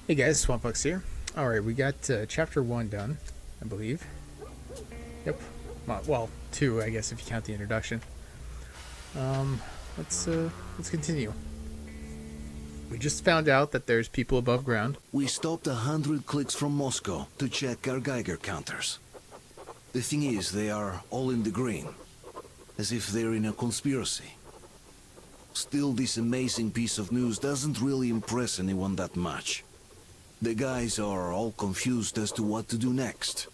Hey guys, Swampbucks here. Alright, we got chapter 1 done, I believe. Yep. Well, 2, I guess, if you count the introduction. Let's continue. We just found out that there's people above ground. We stopped 100 clicks from Moscow to check our Geiger counters. The thing is, they are all in the green, as if they're in a conspiracy. Still, this amazing piece of news doesn't really impress anyone that much. The guys are all confused as to what to do next.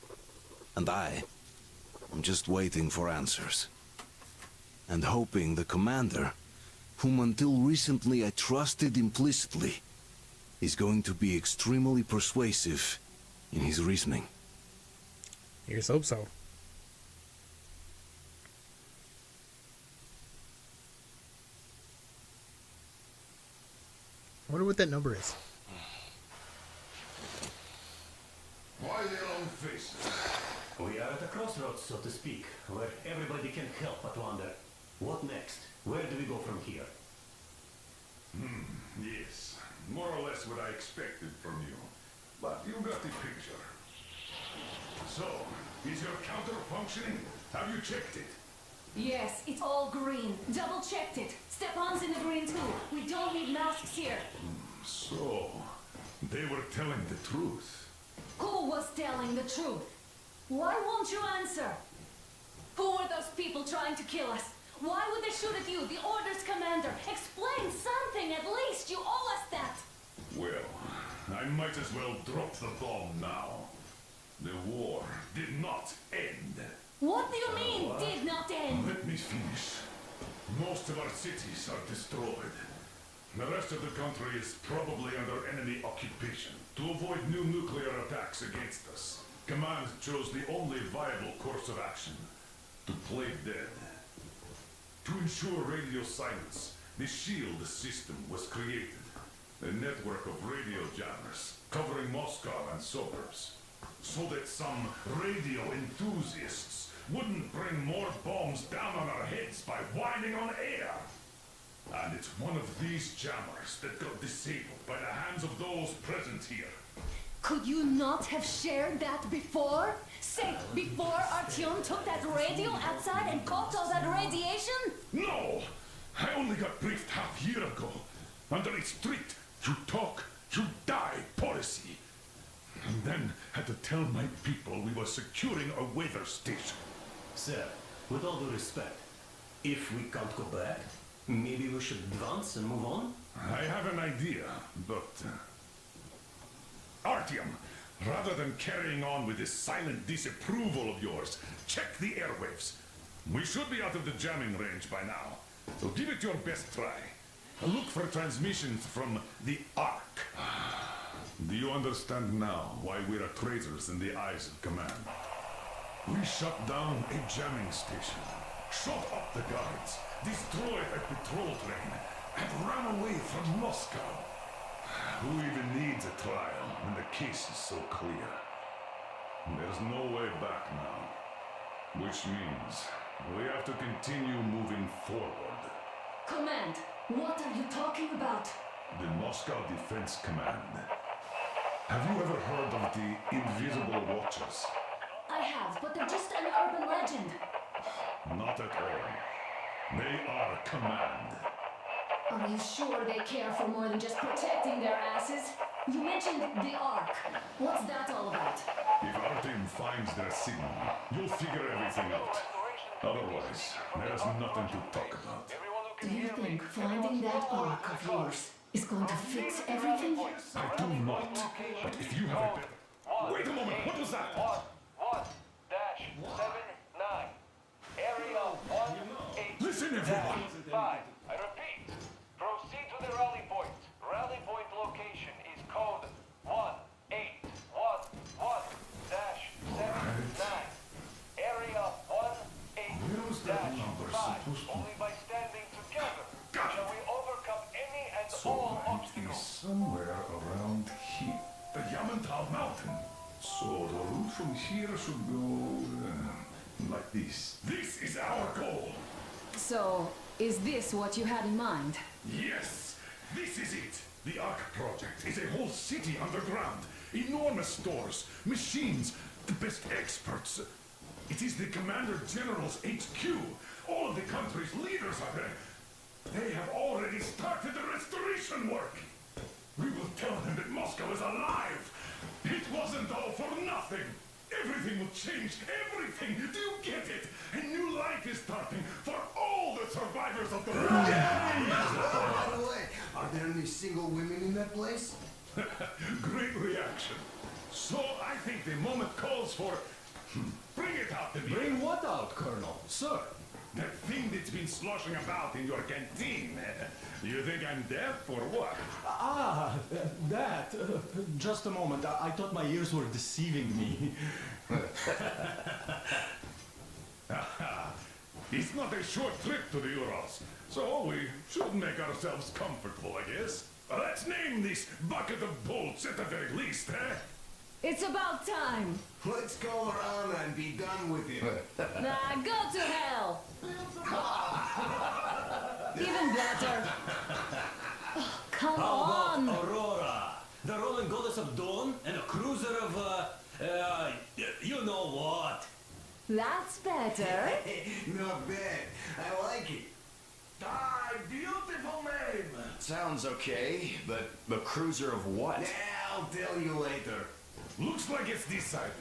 And I'm just waiting for answers. And hoping the commander, whom until recently I trusted implicitly, is going to be extremely persuasive in his reasoning. Here's hope so. I wonder what that number is. Why the long faces? We are at a crossroads, so to speak, where everybody can help but wonder, what next? Where do we go from here? Yes, more or less what I expected from you. But you got the picture. So, is your counter functioning? Have you checked it? Yes, it's all green. Double checked it. Stepan's in the green too. We don't need masks here. So, they were telling the truth. Who was telling the truth? Why won't you answer? Who were those people trying to kill us? Why would they shoot at you, the Order's commander? Explain something at least. You owe us that. Well, I might as well drop the bomb now. The war did not end. What do you mean, did not end? Let me finish. Most of our cities are destroyed. The rest of the country is probably under enemy occupation. To avoid new nuclear attacks against us, Command chose the only viable course of action: to play dead. To ensure radio silence, the SHIELD system was created. A network of radio jammers covering Moscow and suburbs. So that some radio enthusiasts wouldn't bring more bombs down on our heads by whining on air. And it's one of these jammers that got disabled by the hands of those present here. Could you not have shared that before? Say, before Artyom took that radio outside and caught all that radiation? No! I only got briefed half year ago. Under a strict, you talk, you die policy. And then had to tell my people we were securing a weather station. Sir, with all due respect, if we can't go back, maybe we should advance and move on? I have an idea, but... Artyom, rather than carrying on with this silent disapproval of yours, check the airwaves. We should be out of the jamming range by now, so give it your best try. Look for transmissions from the Ark. Do you understand now why we're traitors in the eyes of Command? We shut down a jamming station, shot up the guards, destroyed a patrol train, and ran away from Moscow. Who even needs a trial when the case is so clear? There's no way back now. Which means we have to continue moving forward. Command, what are you talking about? The Moscow Defense Command. Have you ever heard of the Invisible Watchers? I have, but they're just an urban legend. Not at all. They are Command. Are you sure they care for more than just protecting their asses? You mentioned the Ark. What's that all about? If our team finds their signal, you'll figure everything out. Otherwise, there's nothing to talk about. Do you think finding that Ark of yours is going to fix everything? I do not. But if you have a better... Wait a moment, what was that? 1-79. Area 18. Listen, everyone. 5. I repeat. Proceed to the rally point. Rally point location is code 1811-79. Area 18-5. Only by standing together shall we overcome any and all So it obstacles. is somewhere around here. The Yamantau Mountain. So the route from here should go like this. This is our goal. So, is this what you had in mind? Yes, this is it. The Ark project is a whole city underground. Enormous stores, machines, the best experts. It is the Commander General's HQ. All of the country's leaders are there. They have already started the restoration work. We will tell them that Moscow is alive. It wasn't all for nothing. Everything will change. Everything. Do you get it? A new life is starting for all the survivors of the war. By the way, are there any single women in that place? Great reaction. So I think the moment calls for... Bring it out, Dmitry. Bring what out, Colonel? Sir? That thing that's been sloshing about in your canteen. You think I'm deaf or what? That. Just a moment. I thought my ears were deceiving me. It's not a short trip to the Urals, so we should make ourselves comfortable, I guess. Let's name this bucket of bolts at the very least, eh? It's about time. Let's call her Anna and be done with it. Nah, go to hell. Even better. Oh, come How on. about Aurora? The Roman goddess of dawn and a cruiser of, you know what? That's better. Not bad. I like it. Ah, beautiful name. Sounds okay, but the cruiser of what? Yeah, I'll tell you later. Looks like it's decided.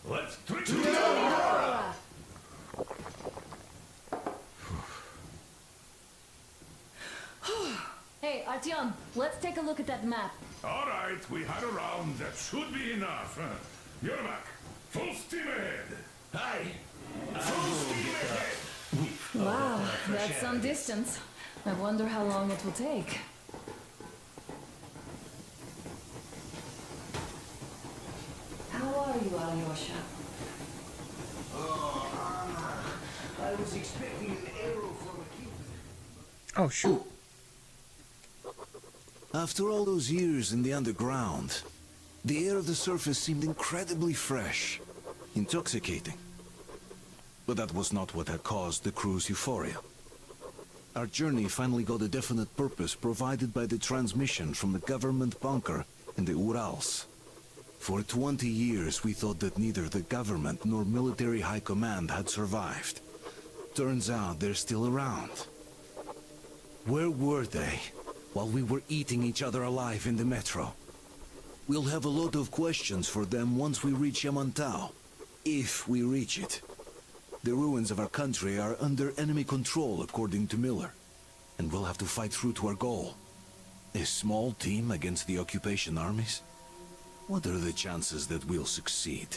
Let's treat Aurora. Hey, Artyom, let's take a look at that map. All right, we had a round. That should be enough. Yermak, full steam ahead. Hi. Full steam ahead. Wow, that's some distance. I wonder how long it will take. How are you, Alyosha? Oh, Anna. I was expecting an arrow from a Cupid. Oh, shoot. After all those years in the underground, the air of the surface seemed incredibly fresh, intoxicating. But that was not what had caused the crew's euphoria. Our journey finally got a definite purpose provided by the transmission from the government bunker in the Urals. For 20 years we thought that neither the government nor military high command had survived. Turns out they're still around. Where were they while we were eating each other alive in the metro? We'll have a lot of questions for them once we reach Yamantau, if we reach it. The ruins of our country are under enemy control, according to Miller, and we'll have to fight through to our goal. A small team against the occupation armies? What are the chances that we'll succeed?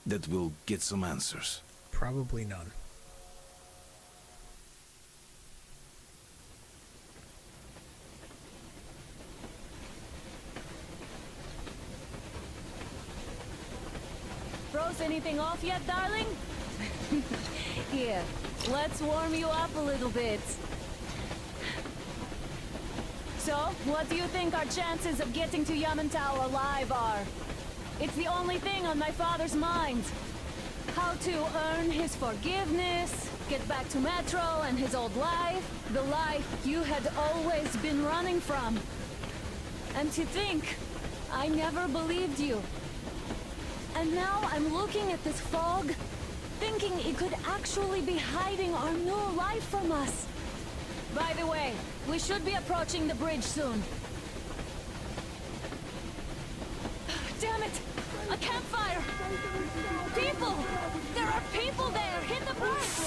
That we'll get some answers? Probably none. Froze anything off yet, darling? Here, let's warm you up a little bit. So, what do you think our chances of getting to Yamantau alive are? It's the only thing on my father's mind. How to earn his forgiveness, get back to Metro and his old life, the life you had always been running from. And to think, I never believed you. And now I'm looking at this fog, thinking it could actually be hiding our new life from us. By the way, we should be approaching the bridge soon. Damn it! A campfire! People! There are people there! Hit the brakes!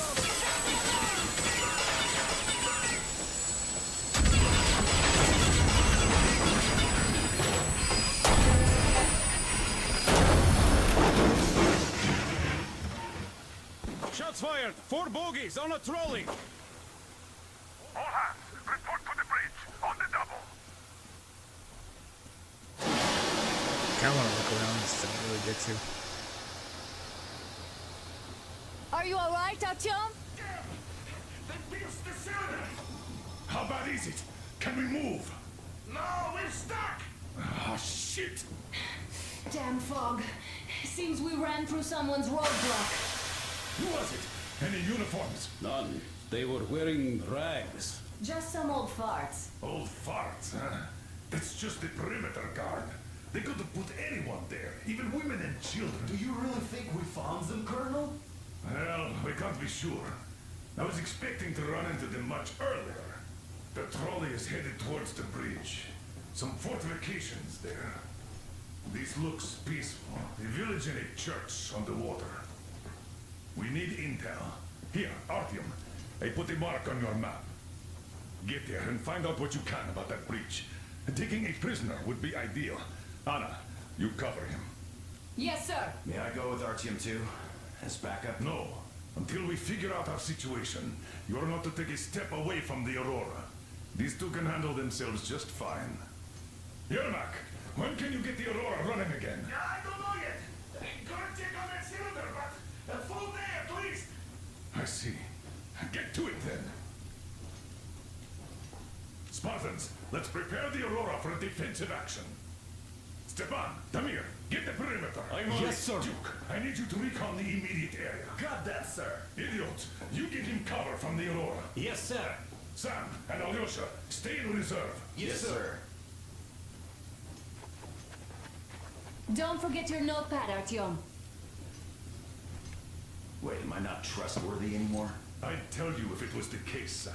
Shots fired! 4 bogies on a trolley! All hands, report to the bridge, on the double. I want to look around and stuff. I really get to. Are you alright, Artyom? They pierced the cylinder. How bad is it? Can we move? No, we're stuck. Ah, shit. Damn fog. Seems we ran through someone's roadblock. Who was it? Any uniforms? None. They were wearing rags. Just some old farts. Old farts, huh? That's just the perimeter guard. They could have put anyone there, even women and children. Do you really think we found them, Colonel? Well, we can't be sure. I was expecting to run into them much earlier. The trolley is headed towards the bridge. Some fortifications there. This looks peaceful. A village and a church on the water. We need intel. Here, Artyom. I put a mark on your map. Get there and find out what you can about that breach. Taking a prisoner would be ideal. Anna, you cover him. Yes, sir. May I go with Artyom too? As backup? No. Until we figure out our situation, you're not to take a step away from the Aurora. These two can handle themselves just fine. Yermak, when can you get the Aurora running again? I don't know yet. Gonna check on that cylinder, but a full day at least. I see. Get to it then. Spartans, let's prepare the Aurora for a defensive action. Stepan, Damir, get the perimeter. Yes, sir. Duke, I need you to recon the immediate area. Got that, sir. Idiots, you give him cover from the Aurora. Yes, sir. Sam and Alyosha, stay in reserve. Yes, sir. Don't forget your notepad, Artyom. Wait, am I not trustworthy anymore? I'd tell you if it was the case, Sam.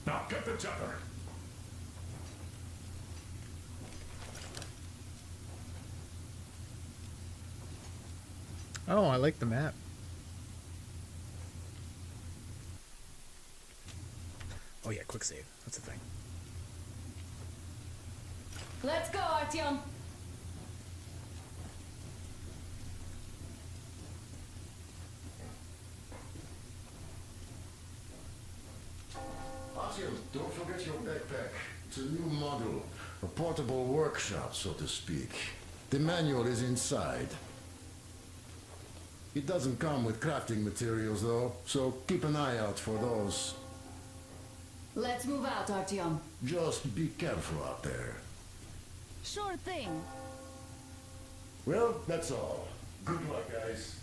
Now, get the chopper. Oh, I like the map. Oh yeah, quick save. That's the thing. Let's go, Artyom. Artyom, don't forget your backpack. It's a new model. A portable workshop, so to speak. The manual is inside. It doesn't come with crafting materials, though, so keep an eye out for those. Let's move out, Artyom. Just be careful out there. Sure thing. Well, that's all. Good luck, guys.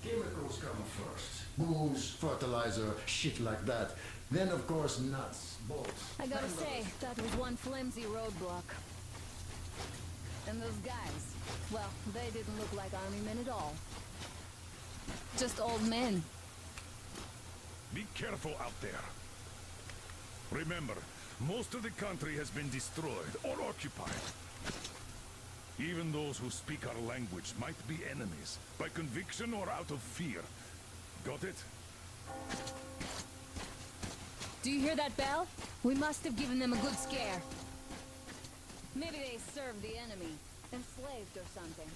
Chemicals come first. Booze, fertilizer, shit like that. Then, of course, nuts, bolts. I gotta say, that was one flimsy roadblock. And those guys, well, they didn't look like army men at all. Just old men. Be careful out there. Remember, most of the country has been destroyed or occupied. Even those who speak our language might be enemies, by conviction or out of fear. Got it? Do you hear that bell? We must have given them a good scare. Maybe they served the enemy, enslaved or something.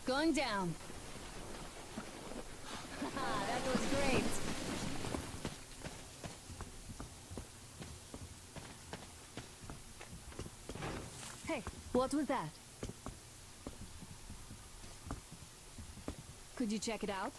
Going down. Haha, that was great. Hey, what was that? Could you check it out?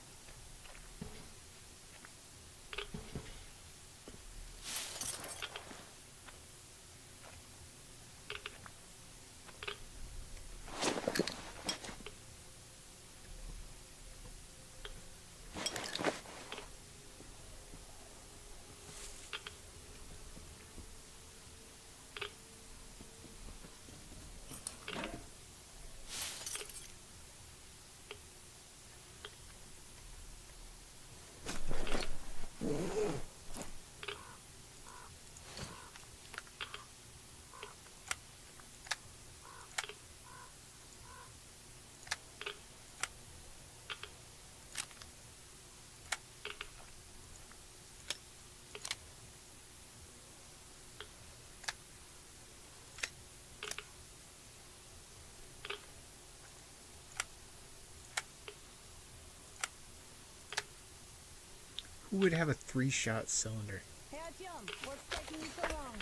Who would have a 3-shot cylinder? Hey, Artyom, what's taking you so long?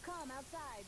Come outside.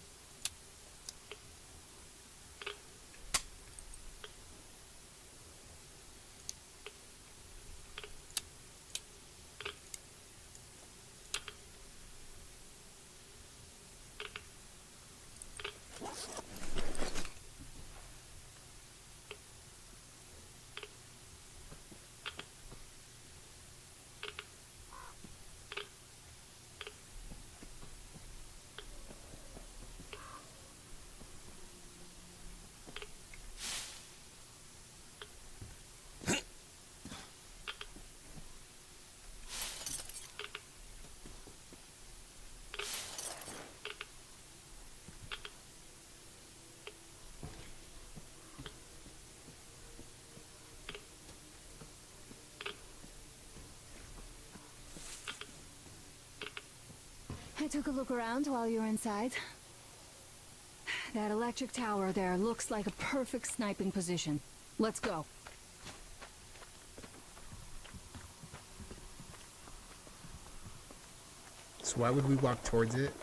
I took a look around while you were inside. That electric tower there looks like a perfect sniping position. Let's go. So why would we walk towards it?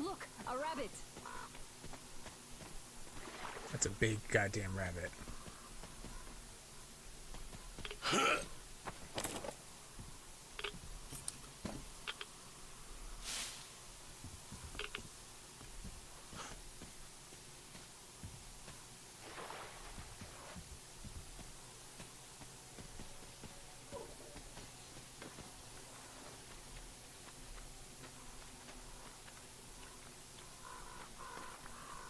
Look, a rabbit. That's a big goddamn rabbit.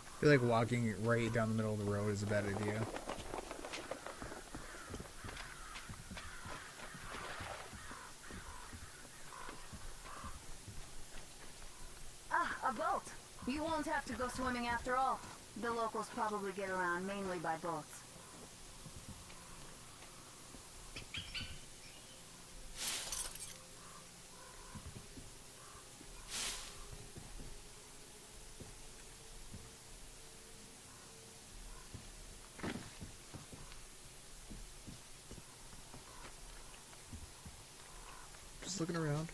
I feel like walking right down the middle of the road is a bad idea. Ah, a boat. You won't have to go swimming after all. The locals probably get around mainly by boats. Just looking around.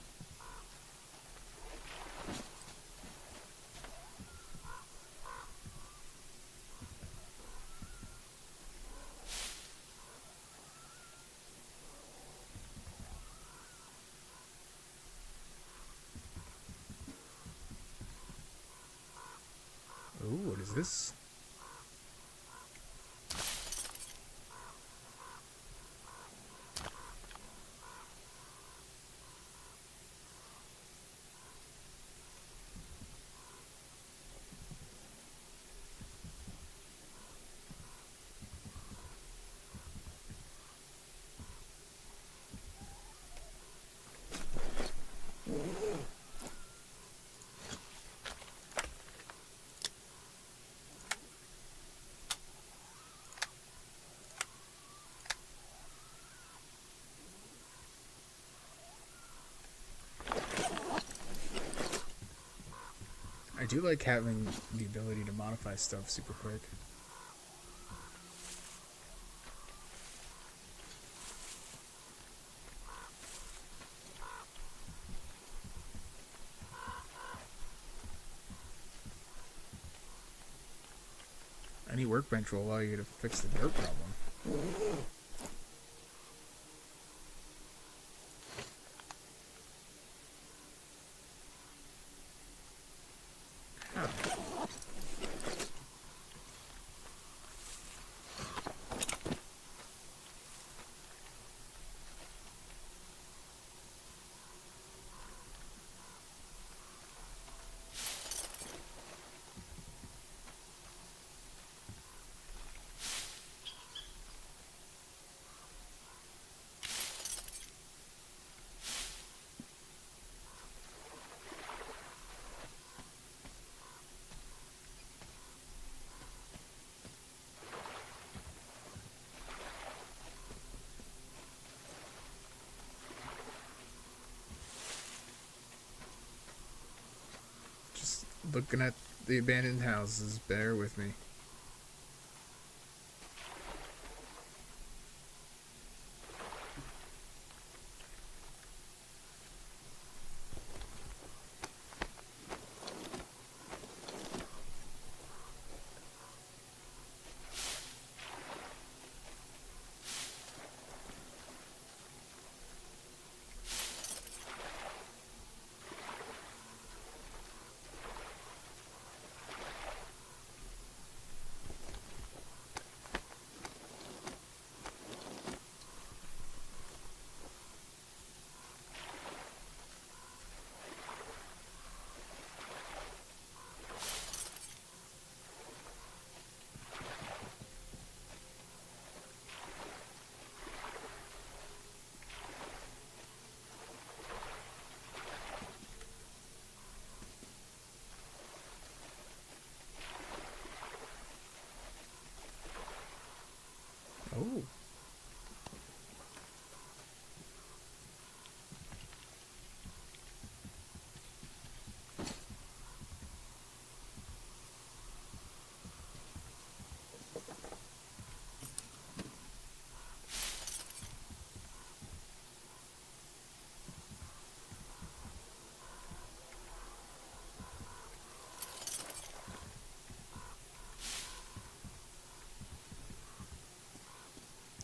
Ooh, what is this? I do like having the ability to modify stuff super quick. Any workbench will allow you to fix the dirt problem. Just looking at the abandoned houses, bear with me.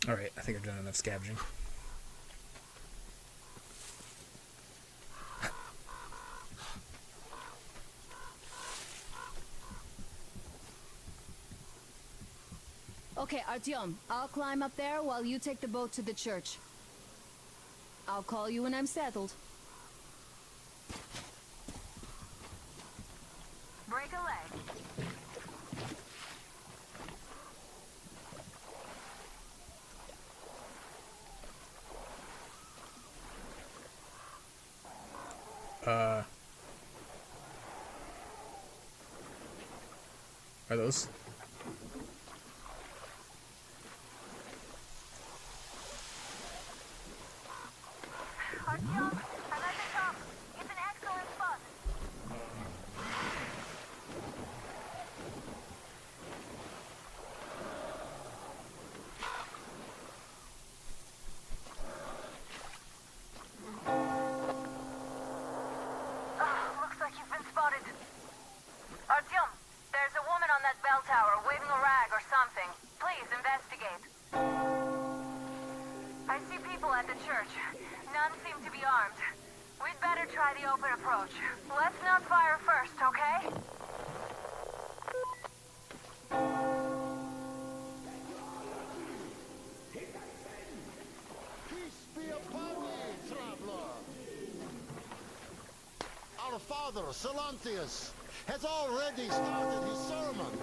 Alright, I think I've done enough scavenging. Okay, Artyom, I'll climb up there while you take the boat to the church. I'll call you when I'm settled. Break a leg. Are those? Artyom, I'm at the top. It's an excellent spot. Looks like you've been spotted. Artyom, there's a woman on that bell tower waving a rag or something. Please investigate. I see people at the church. None seem to be armed. We'd better try the open approach. Let's not fire first, okay? Peace be upon thee, traveler. Our father, Silantius, has already started his sermon.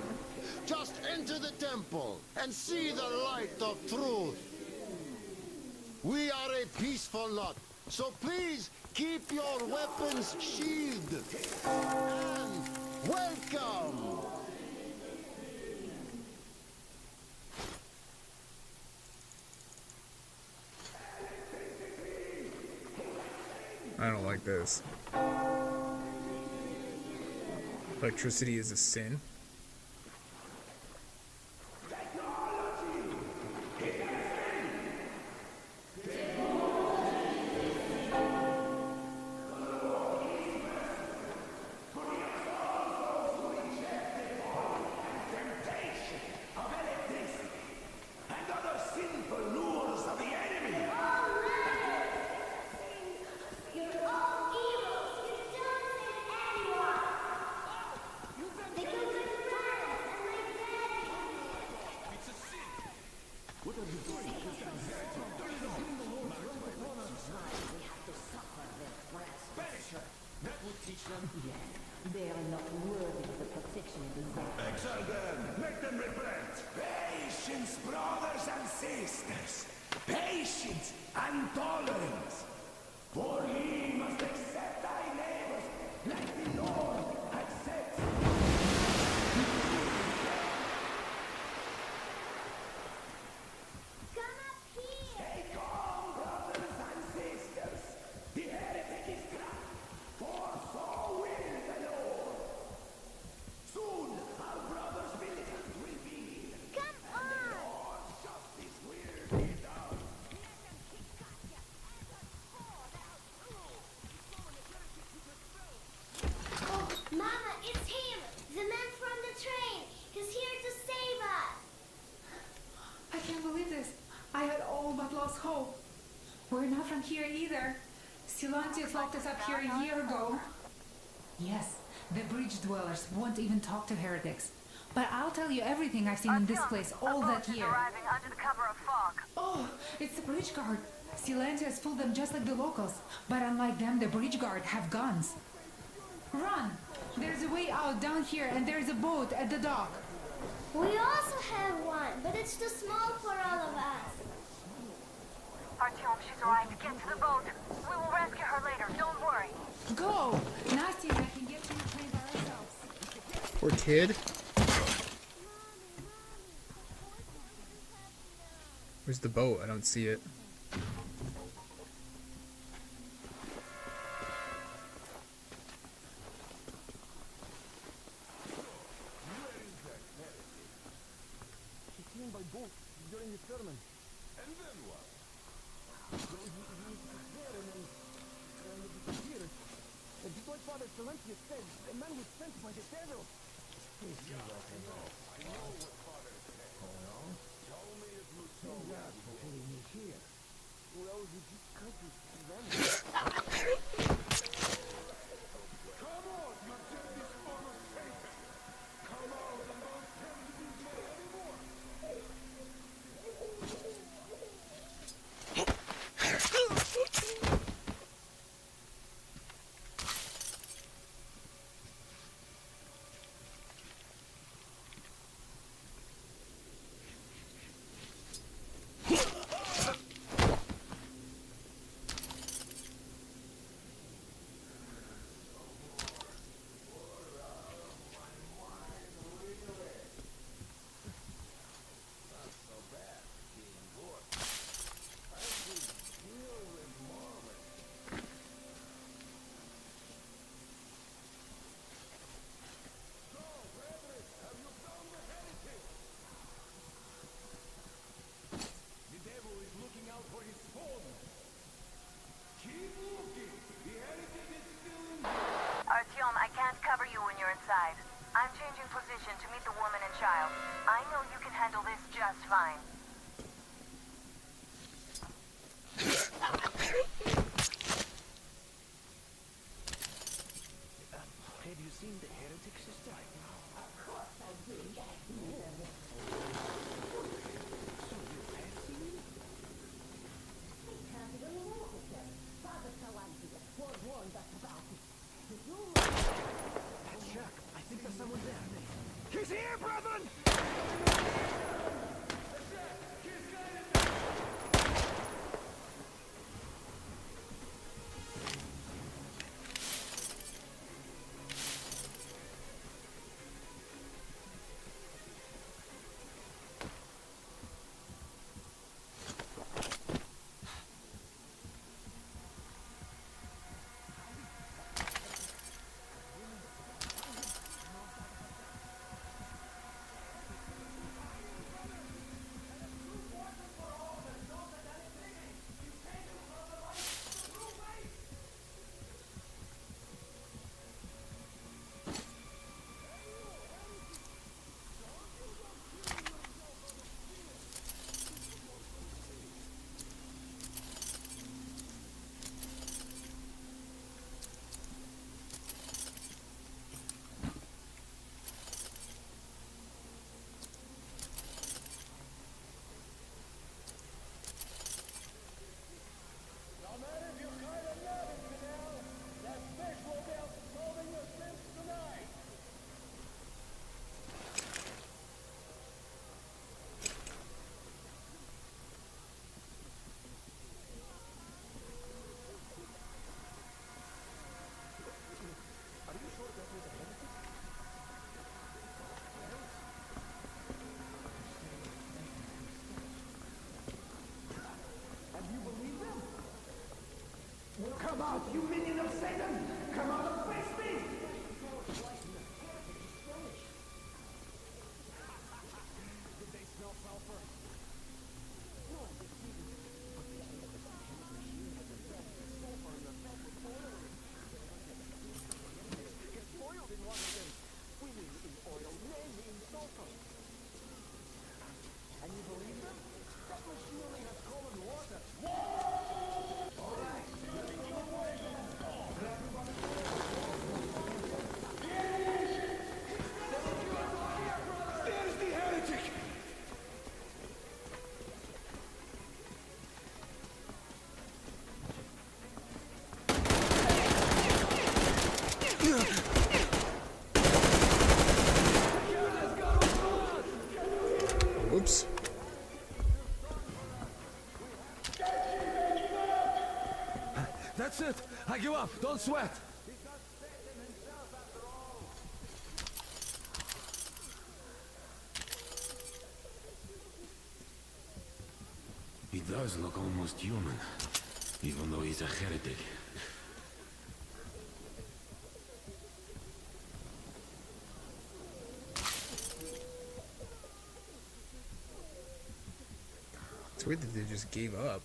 Just enter the temple and see the light of truth. We are a peaceful lot, so please keep your weapons sheathed. And welcome! I don't like this. Electricity is a sin. They are not worthy of the protection of the Zone. Exile them! Make them repent! Patience, brothers and sisters! Patience and tolerance! For ye must accept thy neighbors like the Lord accepts. Come up here! Take on, brothers and sisters! The heretic is trapped, for so will the Lord! Soon our brothers militant will be! Come on! Lord's justice will be done! Oh, Mama, it's him! The man from the train! He's here to save us! I can't believe this. I had all but lost hope. We're not from here either. Silantius locked us up here a year ago. Yes, the bridge dwellers won't even talk to heretics. But I'll tell you everything I've seen in this place all that year. Arriving under the cover of fog. Oh, it's the bridge guard. Silantius fooled them just like the locals. But unlike them, the bridge guard have guns. Run! There's a way out down here and there's a boat at the dock. We also have one, but it's too small for all of us. Artyom, she's right. Get to the boat. We will rescue her later. Don't worry. Go! Nasty and I can get to the plane by ourselves. Poor kid. Where's the boat? I don't see it. He came by boat during the sermon. And then what? He was there and then disappeared. And just like Father Silantius said, the man was sent by the devil. Please do let him know. I know what Father said. Oh, no? Artyom, I can't cover you when you're inside. I'm changing position to meet the woman and child. I know you can handle this just fine. Have you seen the heretic sister? Of course I do. So you have seen him? We can't even walk with them. Father Kalantia forewarned us about it. That shack. I think there's someone there. He's here, brethren! Come out, you minion of Satan! Come out and face me! Did they smell sulfur? Get boiled in one of them. Swimming in oil, mainly in sulfur. And you believe them? That machinery has common water. All right. There's the heretic! Whoops. That's it! I give up! Don't sweat! He does look almost human, even though he's a heretic. It's weird that they just gave up.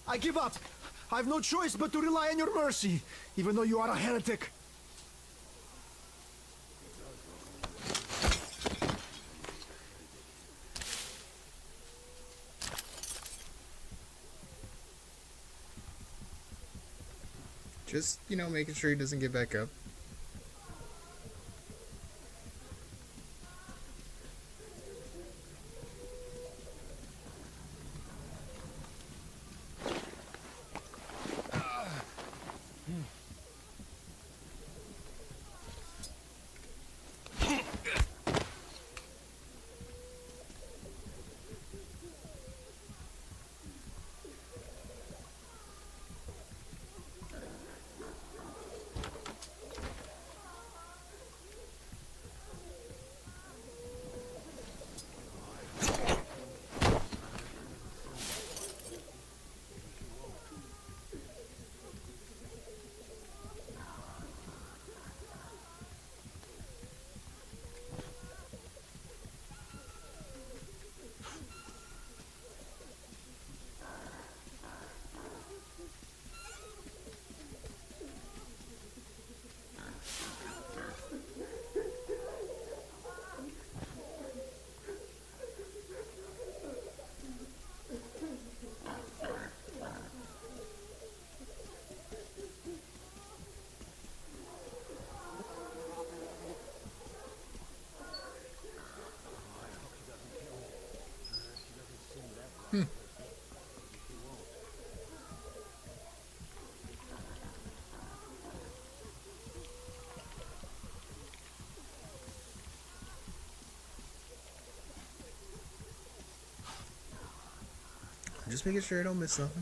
I give up. I've no choice but to rely on your mercy, even though you are a heretic. Just, making sure he doesn't get back up. I'm just making sure I don't miss nothing.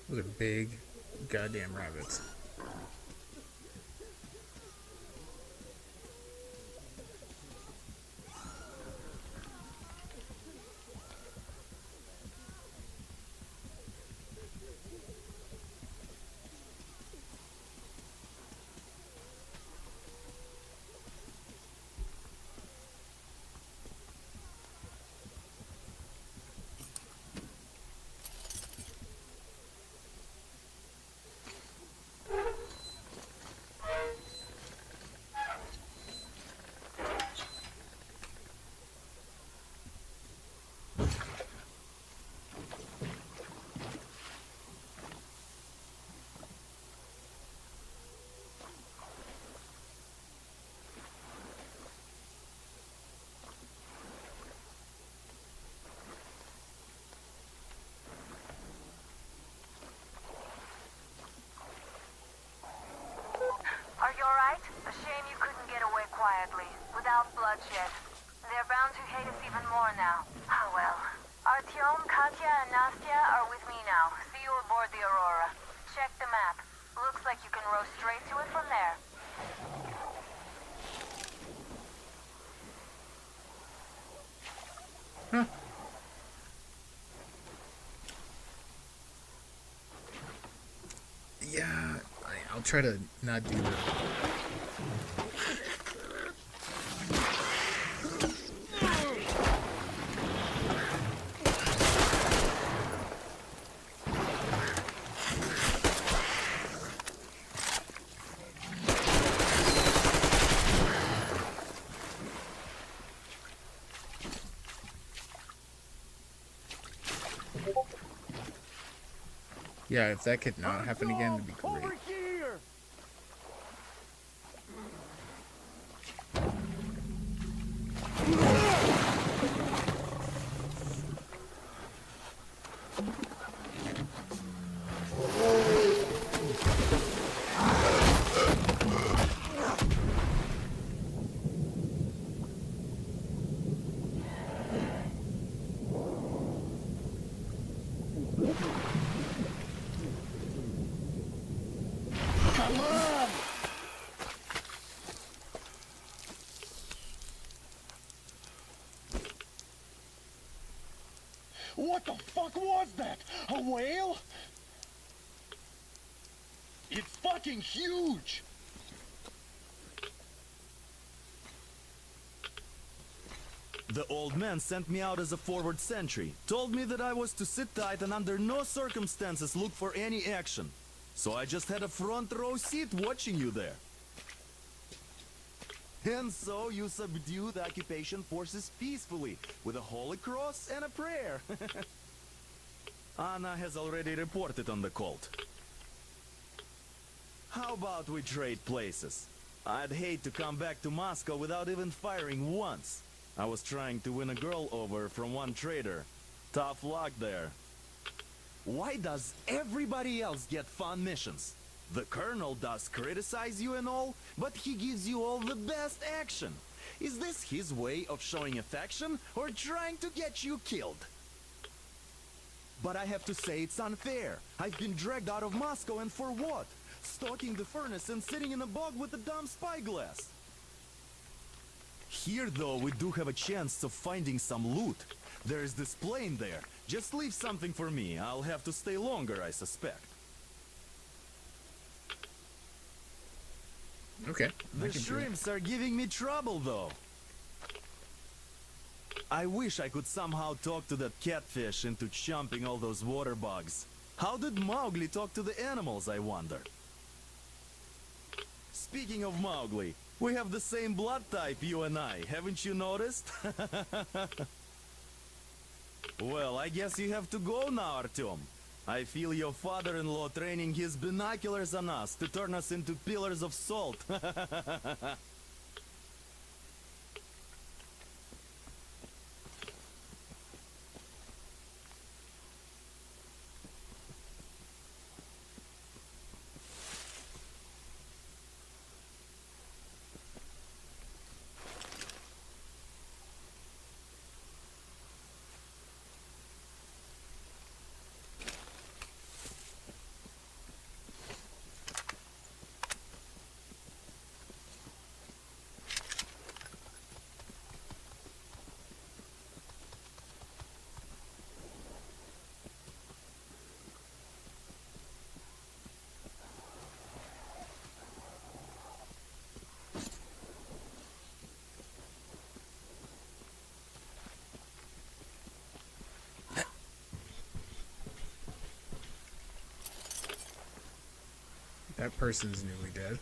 Those are big goddamn rabbits. Are you alright? A shame you couldn't get away quietly, without bloodshed. They're bound to hate us even more now. Oh well. Artyom, Katya, and Nastya are with me now. See you aboard the Aurora. Check the map. Looks like you can row straight to it from there. Huh. Yeah, I'll try to not do that. Yeah, if that could not happen again, it'd be great. Over here! What the fuck was that? A whale? It's fucking huge! The old man sent me out as a forward sentry, told me that I was to sit tight and under no circumstances look for any action. So I just had a front row seat watching you there. And so you subdued the occupation forces peacefully, with a holy cross and a prayer. Anna has already reported on the cult. How about we trade places? I'd hate to come back to Moscow without even firing once. I was trying to win a girl over from one trader. Tough luck there. Why does everybody else get fun missions? The colonel does criticize you and all, but he gives you all the best action. Is this his way of showing affection or trying to get you killed? But I have to say it's unfair. I've been dragged out of Moscow, and for what? Stalking the furnace and sitting in a bog with a dumb spyglass. Here, though, we do have a chance of finding some loot. There is this plane there. Just leave something for me. I'll have to stay longer, I suspect. Okay. The shrimps are giving me trouble, though. I wish I could somehow talk to that catfish into chomping all those water bugs. How did Mowgli talk to the animals, I wonder? Speaking of Mowgli, we have the same blood type, you and I. Haven't you noticed? Well, I guess you have to go now, Artyom. I feel your father-in-law training his binoculars on us to turn us into pillars of salt. That person's newly dead.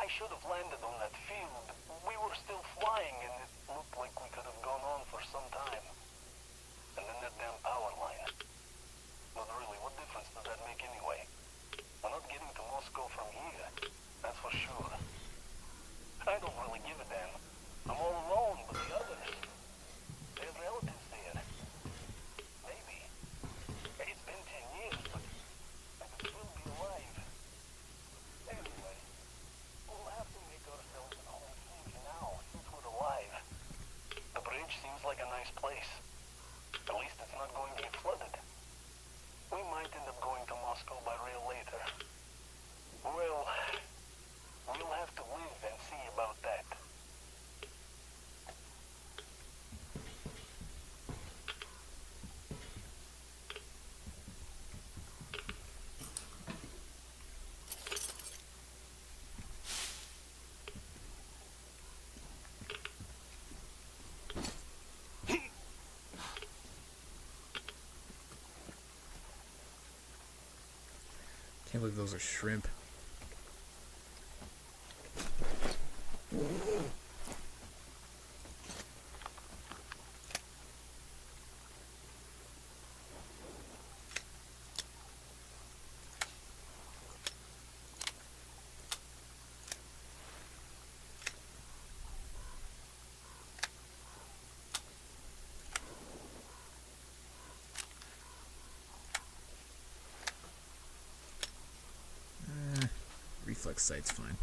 I should have landed on that field. We were still flying and it looked like we could have gone on for some time. And then that damn power line. But really, what difference does that make anyway? We're not getting to Moscow from here. That's for sure. I don't really give a damn. I'm all alone, but the others, they have relatives there. Maybe. It's been 10 years, but I could still be alive. Anyway, we'll have to make ourselves at home safe now, since we're alive. The bridge seems like a nice place. At least it's not going to get flooded. We might end up going to Moscow by rail later. Well, we'll have to live and see about that. Can't believe those are shrimp. Reflex sight's fine.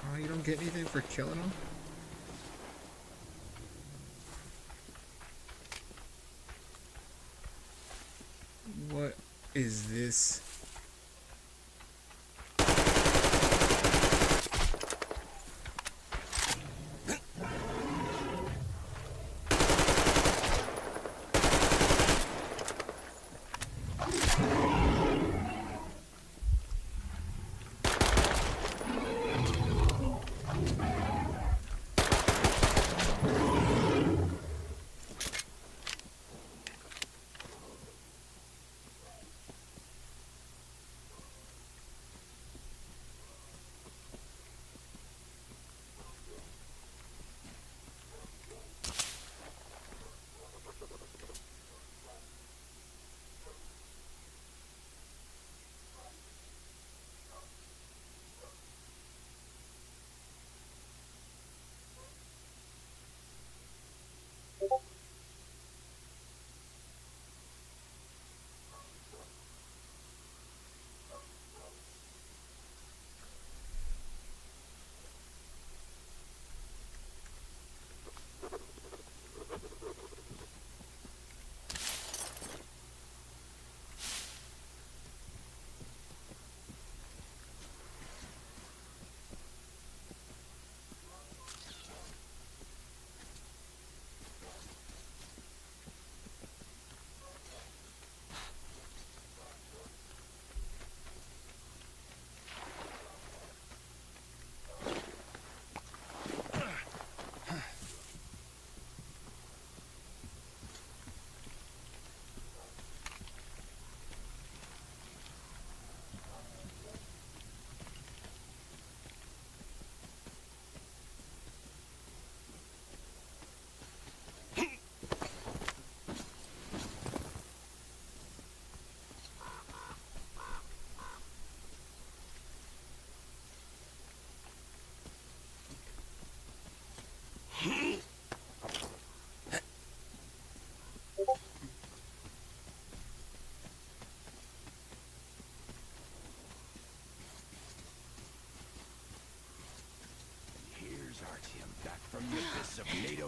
Oh, you don't get anything for killing him? What is this?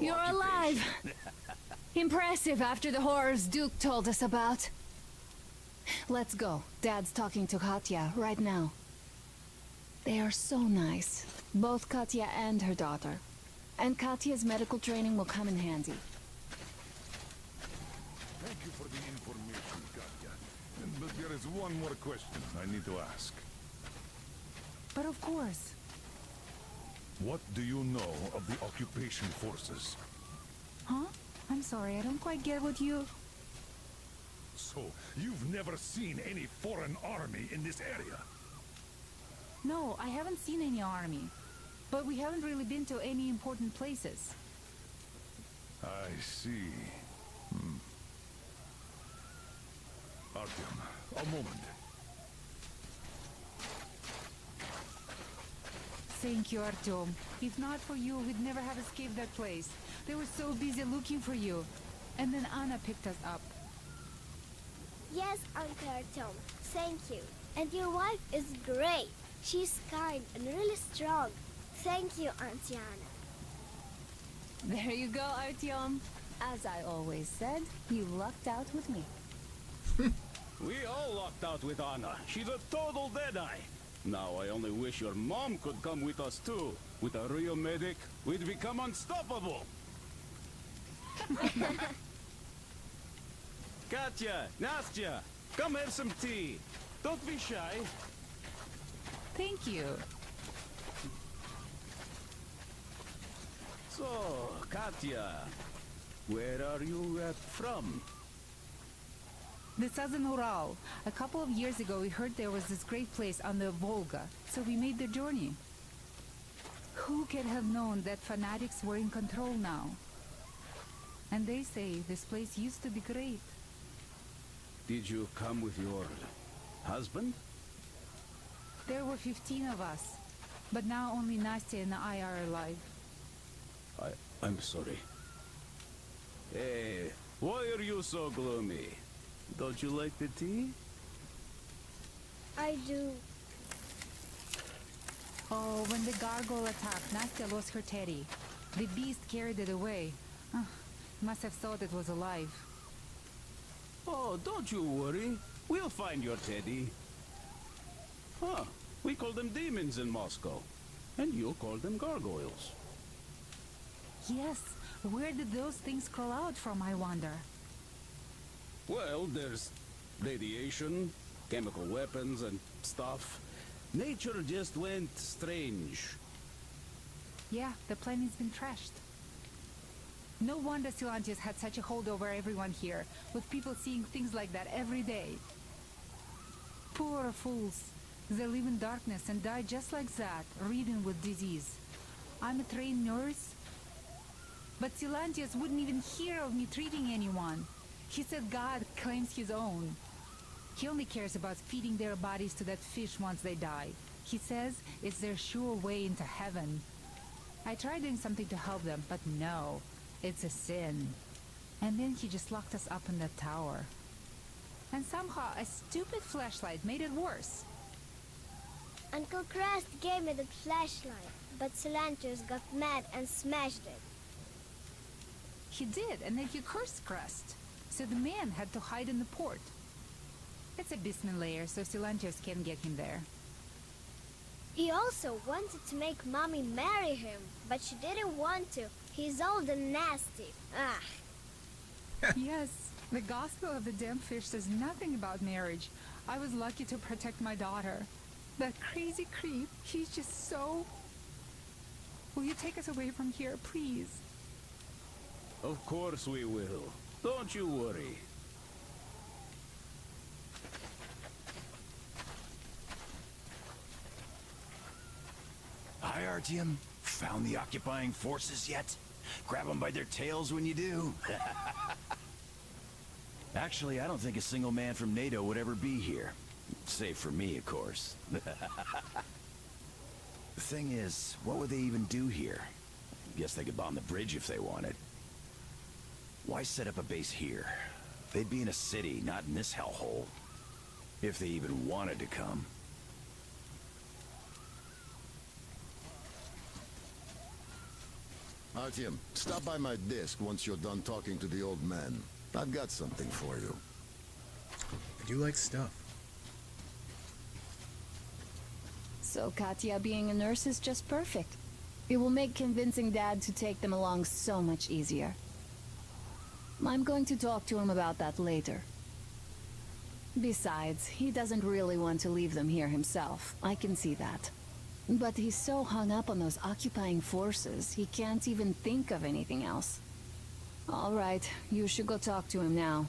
You're alive! Impressive after the horrors Duke told us about. Let's go. Dad's talking to Katya right now. They are so nice. Both Katya and her daughter. And Katya's medical training will come in handy. Thank you for the information, Katya. But there is one more question I need to ask. But of course. What do you know of the occupation forces? Huh? I'm sorry, I don't quite get what you... So, you've never seen any foreign army in this area? No, I haven't seen any army. But we haven't really been to any important places. I see. Artyom, a moment. Thank you, Artyom. If not for you, we'd never have escaped that place. They were so busy looking for you. And then Anna picked us up. Yes, Uncle Artyom. Thank you. And your wife is great. She's kind and really strong. Thank you, Auntie Anna. There you go, Artyom. As I always said, you lucked out with me. We all lucked out with Anna. She's a total deadeye. Now I only wish your mom could come with us too. With a real medic, we'd become unstoppable. Katya, Nastya, come have some tea. Don't be shy. Thank you. So, Katya, where are you from? The southern Ural. A couple of years ago, we heard there was this great place on the Volga, so we made the journey. Who could have known that fanatics were in control now? And they say this place used to be great. Did you come with your husband? There were 15 of us, but now only Nastya and I are alive. I'm sorry. Hey, why are you so gloomy? Don't you like the tea? I do. Oh, when the gargoyle attacked, Nastya lost her teddy. The beast carried it away. Must have thought it was alive. Oh, don't you worry. We'll find your teddy. Huh, we call them demons in Moscow. And you call them gargoyles. Yes, where did those things crawl out from, I wonder? Well, there's radiation, chemical weapons and stuff. Nature just went strange. Yeah, the planet's been trashed. No wonder Silantius had such a hold over everyone here, with people seeing things like that every day. Poor fools. They live in darkness and die just like that, ridden with disease. I'm a trained nurse, but Silantius wouldn't even hear of me treating anyone. He said God claims his own. He only cares about feeding their bodies to that fish once they die. He says it's their sure way into heaven. I tried doing something to help them, but no, it's a sin. And then he just locked us up in that tower. And somehow a stupid flashlight made it worse. Uncle Crust gave me the flashlight, but Silantius got mad and smashed it. He did, and then he cursed Crust. So the man had to hide in the port. It's a basement layer, so Silantius can't get him there. He also wanted to make Mommy marry him, but she didn't want to. He's old and nasty. Ah. Yes, the Gospel of the Damned Fish says nothing about marriage. I was lucky to protect my daughter. That crazy creep, he's just so... Will you take us away from here, please? Of course we will. Don't you worry. Hi, Artyom. Found the occupying forces yet? Grab them by their tails when you do. Actually, I don't think a single man from NATO would ever be here. Save for me, of course. The thing is, what would they even do here? Guess they could bomb the bridge if they wanted. Why set up a base here? They'd be in a city, not in this hellhole. If they even wanted to come. Artyom, stop by my desk once you're done talking to the old man. I've got something for you. I do like stuff. So Katya being a nurse is just perfect. It will make convincing Dad to take them along so much easier. I'm going to talk to him about that later. Besides, he doesn't really want to leave them here himself. I can see that. But he's so hung up on those occupying forces, he can't even think of anything else. All right, you should go talk to him now.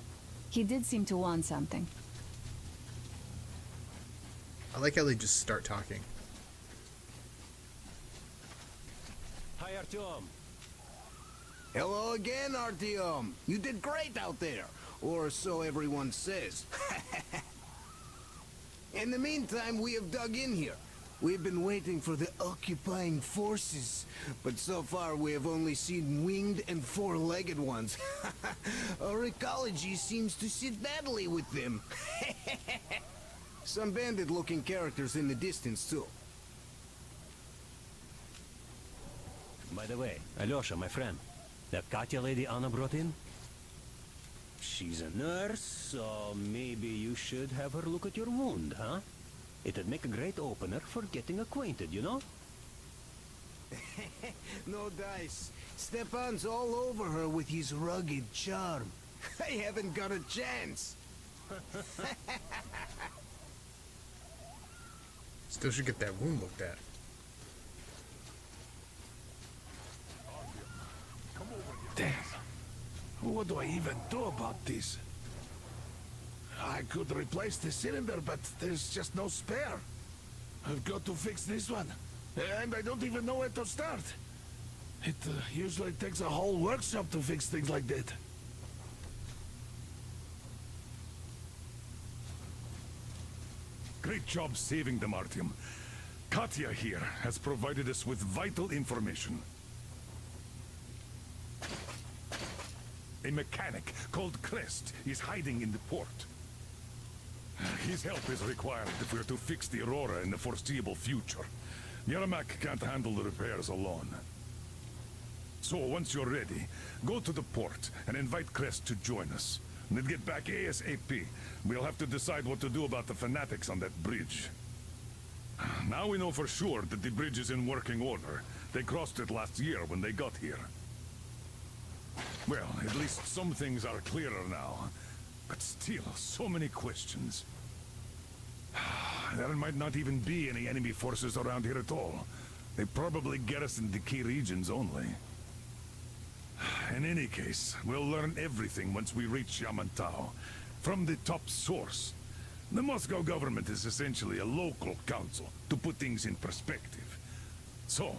He did seem to want something. I like how they just start talking. Hi, Artyom. Hello again, Artyom. You did great out there. Or so everyone says. In the meantime, we have dug in here. We've been waiting for the occupying forces, but so far we have only seen winged and four-legged ones. Our ecology seems to sit badly with them. Some bandit-looking characters in the distance, too. By the way, Alyosha, my friend, that Katya lady Anna brought in? She's a nurse, so maybe you should have her look at your wound, huh? It'd make a great opener for getting acquainted, you know? No dice. Stepan's all over her with his rugged charm. I haven't got a chance. Still should get that wound looked at. Damn. What do I even do about this? I could replace the cylinder, but there's just no spare. I've got to fix this one. And I don't even know where to start. It usually takes a whole workshop to fix things like that. Great job saving them, Artyom. Katya here has provided us with vital information. A mechanic called Crest is hiding in the port. His help is required if we're to fix the Aurora in the foreseeable future. Yermak can't handle the repairs alone. So, once you're ready, go to the port and invite Crest to join us. And then get back ASAP. We'll have to decide what to do about the fanatics on that bridge. Now we know for sure that the bridge is in working order. They crossed it last year when they got here. Well, at least some things are clearer now. But still, so many questions. There might not even be any enemy forces around here at all. They probably garrison the key regions only. In any case, we'll learn everything once we reach Yamantau. From the top source. The Moscow government is essentially a local council, to put things in perspective. So,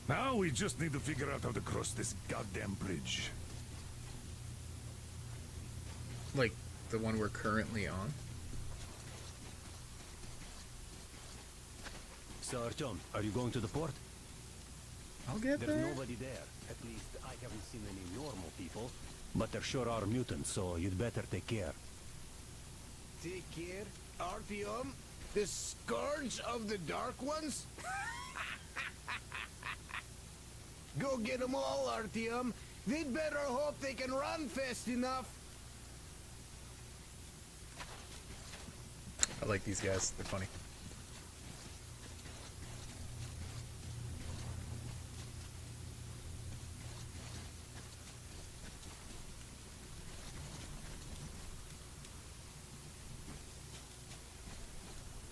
now we just need to figure out how to cross this goddamn bridge. Like the one we're currently on? So, Artyom, are you going to the port? I'll get There's there. nobody there. At least I haven't seen any normal people. But there sure are mutants, so you'd better take care. Take care, Artyom? The scourge of the Dark Ones? Go get them all, Artyom. They'd better hope they can run fast enough. I like these guys. They're funny.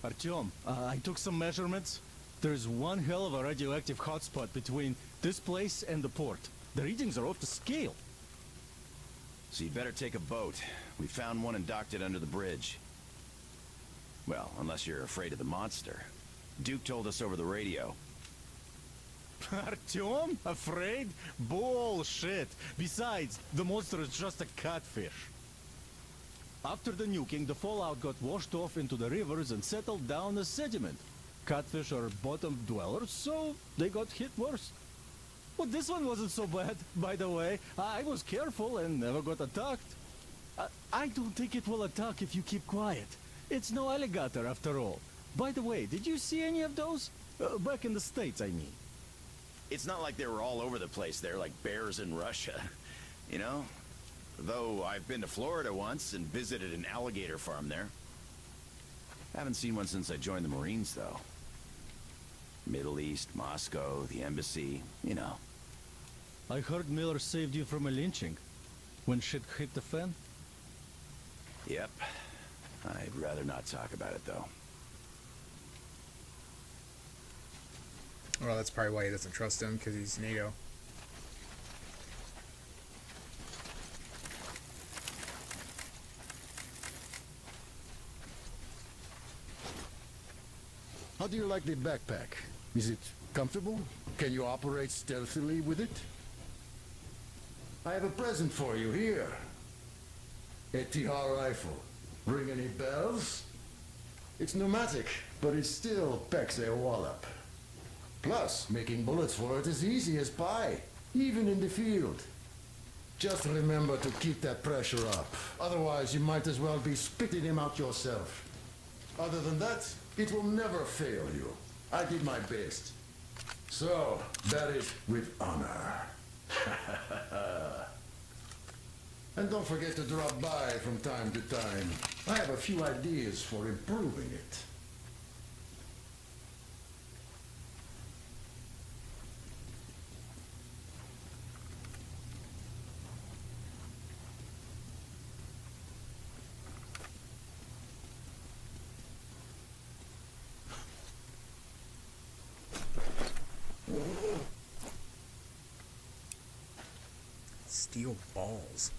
Artyom, I took some measurements. There's one hell of a radioactive hotspot between this place and the port. The readings are off the scale. So you better take a boat. We found one and docked it under the bridge. Well, unless you're afraid of the monster. Duke told us over the radio. Artyom? Afraid? Bullshit. Besides, the monster is just a catfish. After the nuking, the fallout got washed off into the rivers and settled down as sediment. Catfish are bottom dwellers, so they got hit worse. But this one wasn't so bad, by the way. I was careful and never got attacked. I don't think it will attack if you keep quiet. It's no alligator after all. By the way, did you see any of those? Back in the States, I mean. It's not like they were all over the place there like bears in Russia. You know? Though I've been to Florida once and visited an alligator farm there. Haven't seen one since I joined the Marines, though. Middle East, Moscow, the embassy, you know. I heard Miller saved you from a lynching. When shit hit the fan? Yep. I'd rather not talk about it, though. Well, that's probably why he doesn't trust him, because he's NATO. How do you like the backpack? Is it comfortable? Can you operate stealthily with it? I have a present for you here. A TR rifle. Ring any bells? It's pneumatic, but it still packs a wallop. Plus, making bullets for it is easy as pie, even in the field. Just remember to keep that pressure up. Otherwise, you might as well be spitting him out yourself. Other than that, it will never fail you. I did my best. So, bear it with honor. And don't forget to drop by from time to time. I have a few ideas for improving it. Steel balls.